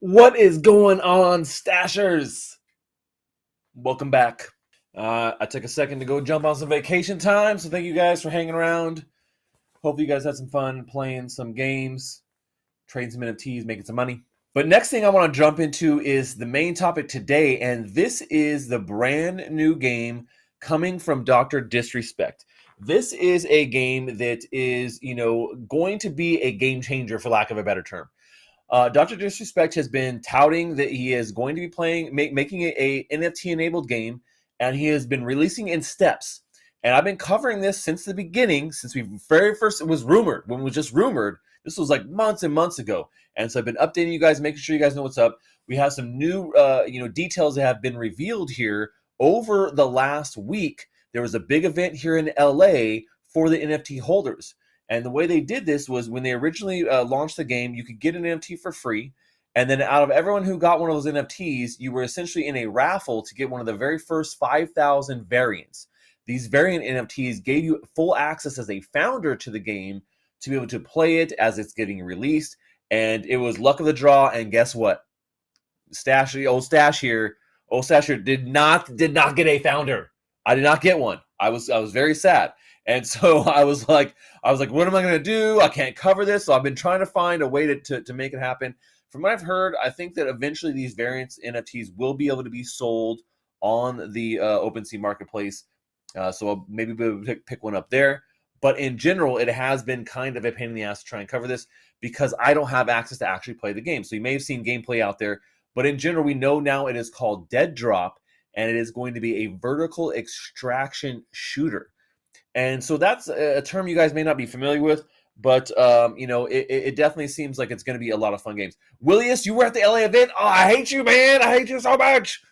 What is going on, Stachers? Welcome back. I took a second to go jump on some vacation time, so thank you guys for hanging around. Hope you guys had some fun playing some games, trading some NFTs, making some money. But next thing I want to jump into is the main topic today, and this is the brand new game coming from drdisrespect. This is a game that is, going to be a game changer, for lack of a better term. drdisrespect has been touting that he is going to be making a NFT-enabled game, and he has been releasing in steps. And I've been covering this since the beginning, since we very first, it was rumored, when it was just rumored. This was like months and months ago. And so I've been updating you guys, making sure you guys know what's up. We have some new, details that have been revealed here over the last week. There was a big event here in LA for the NFT holders. And the way they did this was when they originally launched the game, you could get an NFT for free. And then out of everyone who got one of those NFTs, you were essentially in a raffle to get one of the very first 5,000 variants. These variant NFTs gave you full access as a founder to the game to be able to play it as it's getting released. And it was luck of the draw. And guess what? Stash here did not get a founder. I did not get one. I was very sad. And so I was like, what am I going to do? I can't cover this. So I've been trying to find a way to make it happen. From what I've heard, I think that eventually these variants NFTs will be able to be sold on the OpenSea marketplace. So I'll maybe be able to pick one up there. But in general, it has been kind of a pain in the ass to try and cover this because I don't have access to actually play the game. So you may have seen gameplay out there. But in general, we know now it is called Deadrop, and it is going to be a vertical extraction shooter. And so that's a term you guys may not be familiar with, but it definitely seems like it's going to be a lot of fun games. Willius, you were at the LA event. Oh, I hate you, man. I hate you so much.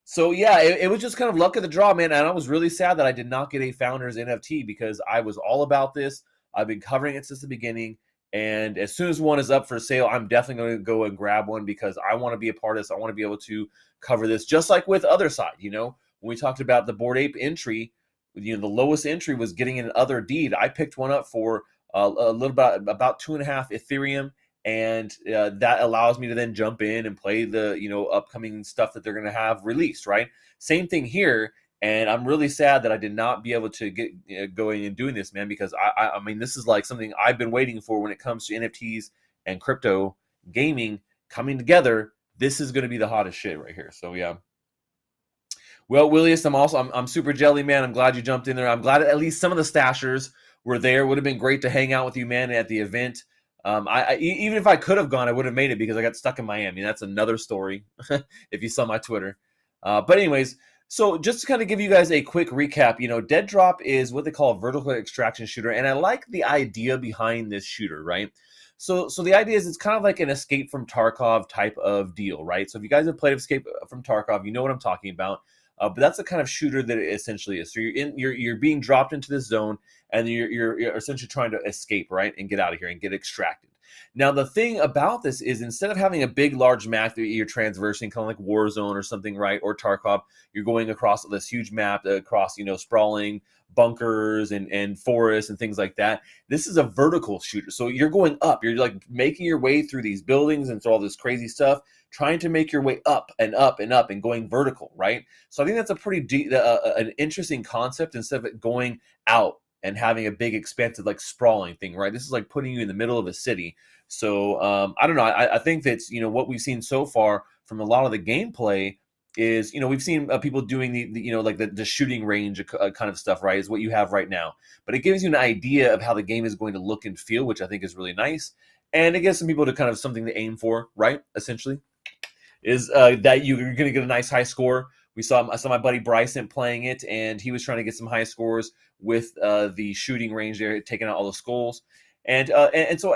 So yeah, it was just kind of luck of the draw, man. And I was really sad that I did not get a founder's NFT because I was all about this. I've been covering it since the beginning. And as soon as one is up for sale, I'm definitely going to go and grab one because I want to be a part of this. I want to be able to cover this just like with Other Side. When we talked about the Bored Ape entry, the lowest entry was getting an other deed. I picked one up for a little about 2.5 Ethereum, and that allows me to then jump in and play the upcoming stuff that they're going to have released. Right, same thing here. And I'm really sad that I did not be able to get going and doing this, man, because I mean, this is like something I've been waiting for when it comes to NFTs and crypto gaming coming together. This is going to be the hottest shit right here. So yeah. Well, Willius, I'm super jelly, man. I'm glad you jumped in there. I'm glad at least some of the Stachers were there. Would have been great to hang out with you, man, at the event. Even if I could have gone, I would have made it because I got stuck in Miami. That's another story if you saw my Twitter. But anyways, so just to kind of give you guys a quick recap, Deadrop is what they call a vertical extraction shooter. And I like the idea behind this shooter, right? So the idea is it's kind of like an Escape from Tarkov type of deal, right? So if you guys have played Escape from Tarkov, you know what I'm talking about. But that's the kind of shooter that it essentially is. So you're being dropped into this zone, and you're essentially trying to escape, right, and get out of here and get extracted. Now, the thing about this is instead of having a big, large map that you're transversing, kind of like Warzone or something, right, or Tarkov, you're going across this huge map, across, sprawling bunkers and forests and things like that. This is a vertical shooter. So you're going up. You're like making your way through these buildings and through all this crazy stuff, trying to make your way up and up and up and going vertical, right? So I think that's a pretty an interesting concept instead of it going out and having a big, expansive, like sprawling thing, right? This is like putting you in the middle of a city. So I don't know. I think that's what we've seen so far from a lot of the gameplay is we've seen people doing the shooting range kind of stuff, right? Is what you have right now, but it gives you an idea of how the game is going to look and feel, which I think is really nice, and it gives some people to kind of something to aim for, right? Essentially, is that you're going to get a nice high score. I saw my buddy Bryson playing it, and he was trying to get some high scores with the shooting range there, taking out all the skulls. And so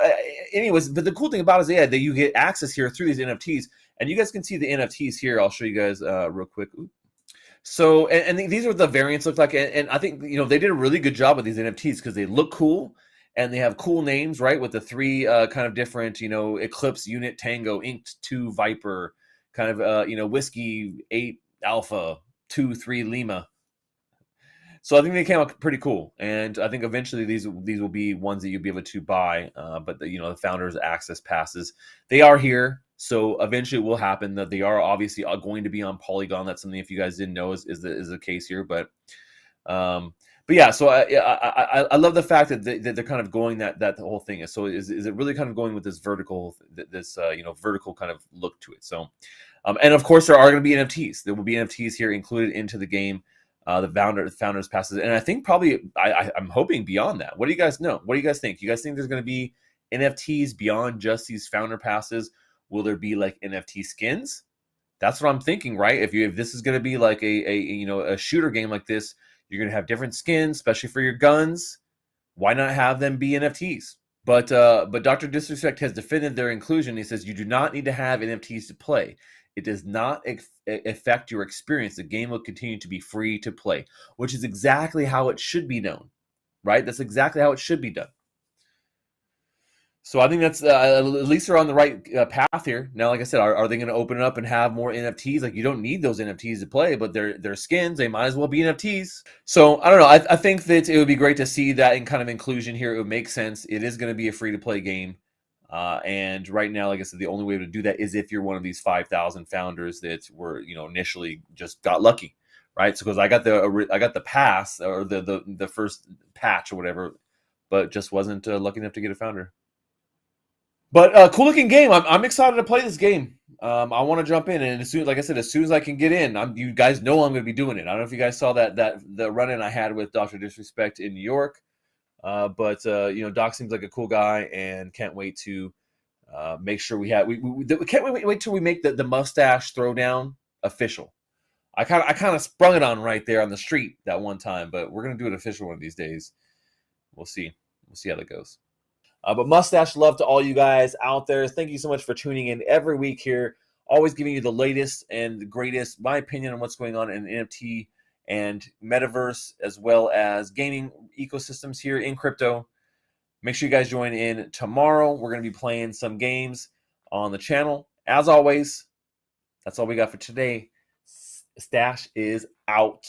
anyways, but the cool thing about it is, that you get access here through these NFTs, and you guys can see the NFTs here. I'll show you guys real quick. So, and these are what the variants look like. And I think, they did a really good job with these NFTs because they look cool and they have cool names, right? With the three kind of different, Eclipse, Unit, Tango, Inked, 2, Viper, kind of, Whiskey, 8, Alpha, 2, 3, Lima. So I think they came out pretty cool, and I think eventually these will be ones that you'll be able to buy. But the founders access passes, they are here. So eventually it will happen that they are obviously going to be on Polygon. That's something, if you guys didn't know, is the case here. Um, but yeah, so I love the fact that they're kind of going that the whole thing is. So is it really kind of going with this vertical, vertical kind of look to it. So, and of course there are going to be NFTs. There will be NFTs here included into the game. The founders passes, and I think probably I'm hoping beyond that. What do you guys know? What do you guys think? You guys think there's going to be NFTs beyond just these founder passes? Will there be like NFT skins? That's what I'm thinking, right? If this is going to be like a shooter game like this, you're going to have different skins, especially for your guns. Why not have them be NFTs? But Dr. Disrespect has defended their inclusion. He says you do not need to have NFTs to play. It does not affect your experience. The game will continue to be free to play, which is exactly how it should be done, right? That's exactly how it should be done. So I think that's at least they're on the right path here. Now, like I said, are they going to open it up and have more NFTs? Like, you don't need those NFTs to play, but they're skins. They might as well be NFTs. So I don't know. I think that it would be great to see that in kind of inclusion here. It would make sense. It is going to be a free to play game. And right now, like I said, the only way to do that is if you're one of these 5,000 founders that were, initially just got lucky, right? So because I got the pass or the first patch or whatever, but just wasn't lucky enough to get a founder. But cool looking game. I'm excited to play this game. I want to jump in, and as soon as I can get in, you guys know I'm going to be doing it. I don't know if you guys saw that the run in I had with Dr. Disrespect in New York, but Doc seems like a cool guy, and can't wait to make sure we can't wait till we make the mustache throwdown official. I kind of sprung it on right there on the street that one time, but we're gonna do it official one of these days. We'll see how that goes. But mustache love to all you guys out there. Thank you so much for tuning in every week here. Always giving you the latest and the greatest, my opinion on what's going on in NFT and Metaverse, as well as gaming ecosystems here in crypto. Make sure you guys join in tomorrow. We're going to be playing some games on the channel. As always, that's all we got for today. Stash is out.